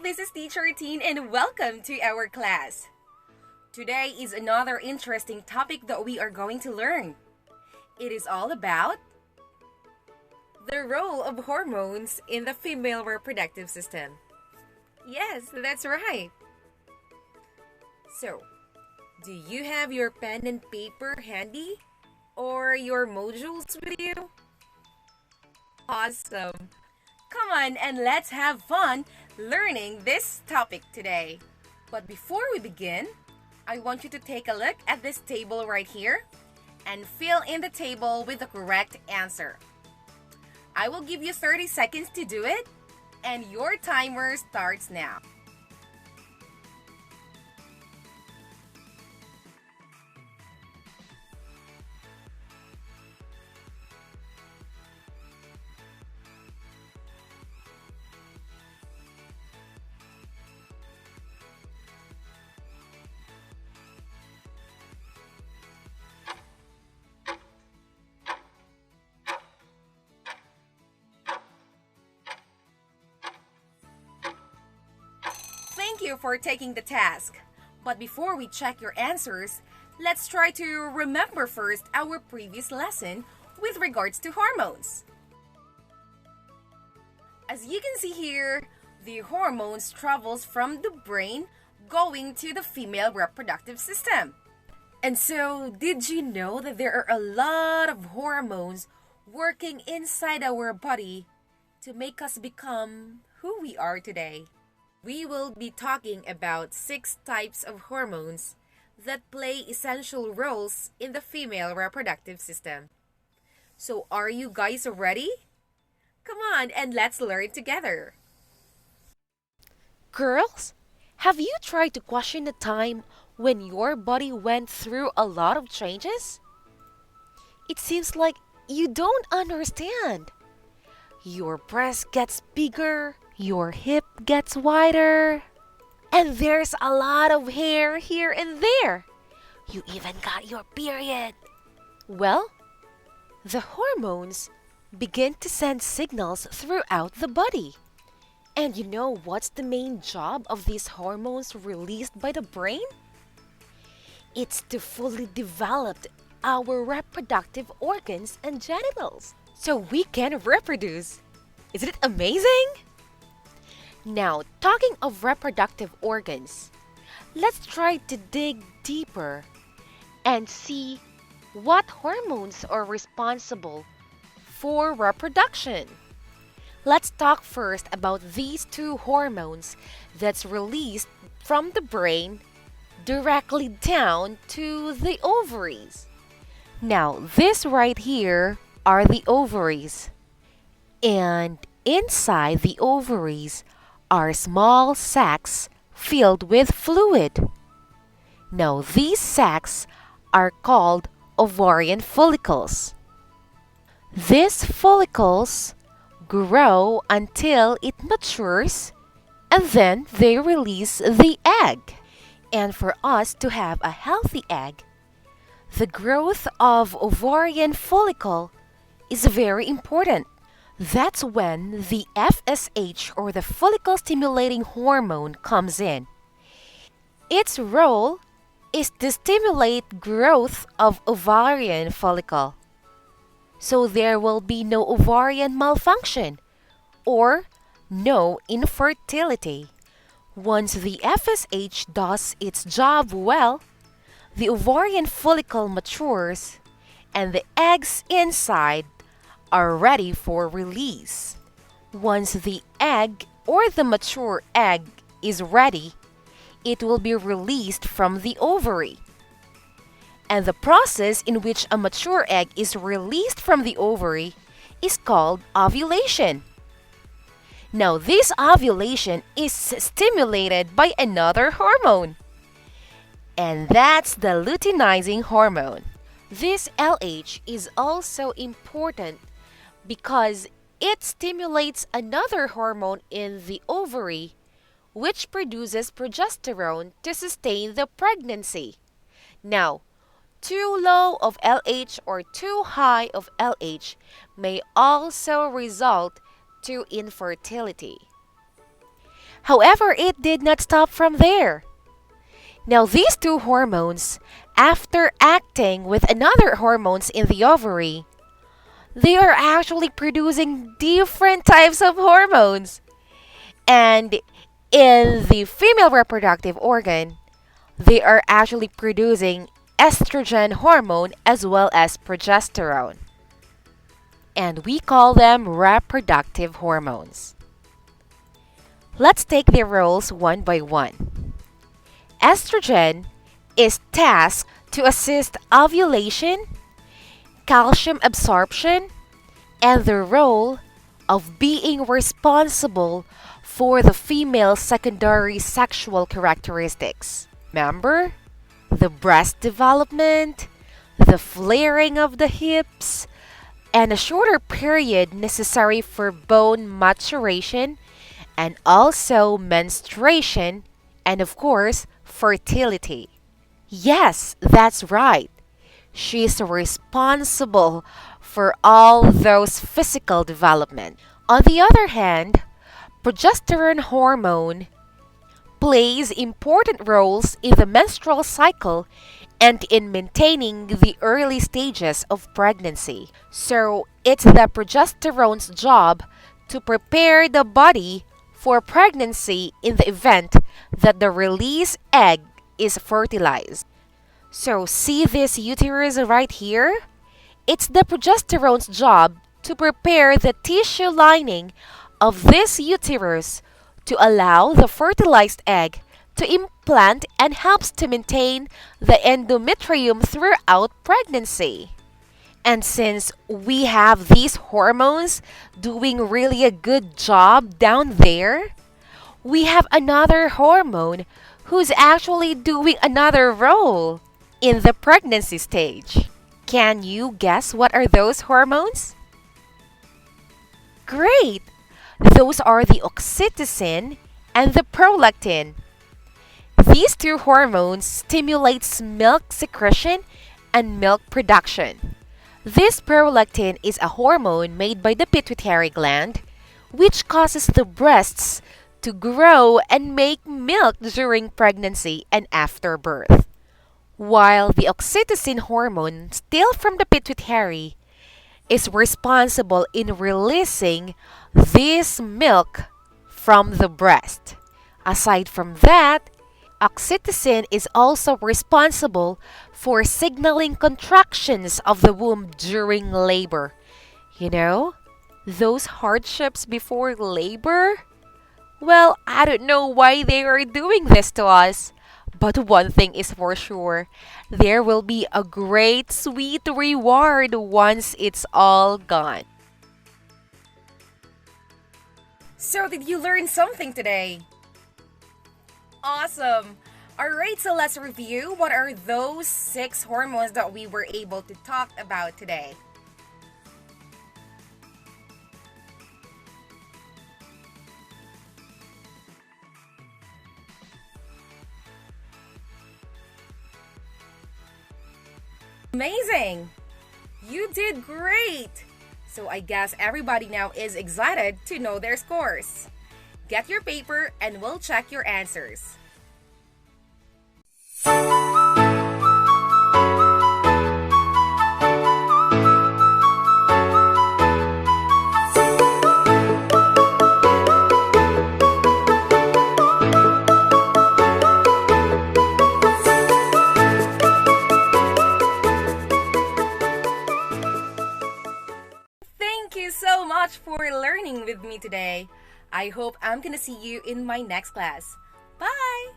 this is Teacher Teen and welcome to our class. Today is another interesting topic that we are going to learn. It is all about the role of hormones in the female reproductive system. Yes, that's right. So, do you have your pen and paper handy? Or your modules with you? Awesome! Come on and let's have fun learning this topic today. But before we begin, I want you to take a look at this table right here and fill in the table with the correct answer. I will give you 30 seconds to do it, and your timer starts now. Thank you for taking the task. But before we check your answers, let's try to remember first our previous lesson with regards to hormones. As you can see here, the hormones travels from the brain going to the female reproductive system. And so, did you know that there are a lot of hormones working inside our body to make us become who we are today? We will be talking about 6 types of hormones that play essential roles in the female reproductive system. So are you guys ready? Come on and let's learn together. Girls, have you tried to question the time when your body went through a lot of changes? It seems like you don't understand. Your breast gets bigger, your hip gets wider, and there's a lot of hair here and there. You even got your period. Well, the hormones begin to send signals throughout the body. And you know what's the main job of these hormones released by the brain? It's to fully develop our reproductive organs and genitals so we can reproduce. Isn't it amazing? Now, talking of reproductive organs, let's try to dig deeper and see what hormones are responsible for reproduction. Let's talk first about these 2 hormones that's released from the brain directly down to the ovaries. Now, this right here are the ovaries. And inside the ovaries are small sacs filled with fluid. Now, these sacs are called ovarian follicles. These follicles grow until it matures, and then they release the egg. And for us to have a healthy egg, the growth of ovarian follicle is very important. That's when the FSH or the follicle stimulating hormone comes in. Its role is to stimulate growth of ovarian follicle. So there will be no ovarian malfunction or no infertility. Once the FSH does its job well, the ovarian follicle matures and the eggs inside are ready for release. Once the egg or the mature egg is ready, it will be released from the ovary. And the process in which a mature egg is released from the ovary is called ovulation. Now, this ovulation is stimulated by another hormone, and that's the luteinizing hormone. This LH is also important because it stimulates another hormone in the ovary, which produces progesterone to sustain the pregnancy. Now, too low of LH or too high of LH may also result to infertility. However, it did not stop from there. Now, these two hormones, after acting with another hormones in the ovary, they are actually producing different types of hormones. And in the female reproductive organ, they are actually producing estrogen hormone as well as progesterone. And we call them reproductive hormones. Let's take their roles one by one. Estrogen is tasked to assist ovulation, calcium absorption, and the role of being responsible for the female's secondary sexual characteristics. Remember? The breast development, the flaring of the hips, and a shorter period necessary for bone maturation, and also menstruation, and of course, fertility. Yes, that's right. She's responsible for all those physical development. On the other hand, progesterone hormone plays important roles in the menstrual cycle and in maintaining the early stages of pregnancy. So, it's the progesterone's job to prepare the body for pregnancy in the event that the released egg is fertilized. So, see this uterus right here? It's the progesterone's job to prepare the tissue lining of this uterus to allow the fertilized egg to implant and helps to maintain the endometrium throughout pregnancy. And since we have these hormones doing really a good job down there, we have another hormone who's actually doing another role in the pregnancy stage. Can you guess what are those hormones? Great! Those are the oxytocin and the prolactin. These two hormones stimulates milk secretion and milk production. This prolactin is a hormone made by the pituitary gland, which causes the breasts to grow and make milk during pregnancy and after birth. While the oxytocin hormone, still from the pituitary, is responsible in releasing this milk from the breast. Aside from that, oxytocin is also responsible for signaling contractions of the womb during labor. You know, those hardships before labor? Well, I don't know why they are doing this to us. But one thing is for sure, there will be a great sweet reward once it's all gone. So, did you learn something today? Awesome! Alright, so let's review what are those 6 hormones that we were able to talk about today. Amazing! You did great! So I guess everybody now is excited to know their scores. Get your paper and we'll check your answers. Thank you so much for learning with me today. I hope I'm gonna see you in my next class. Bye!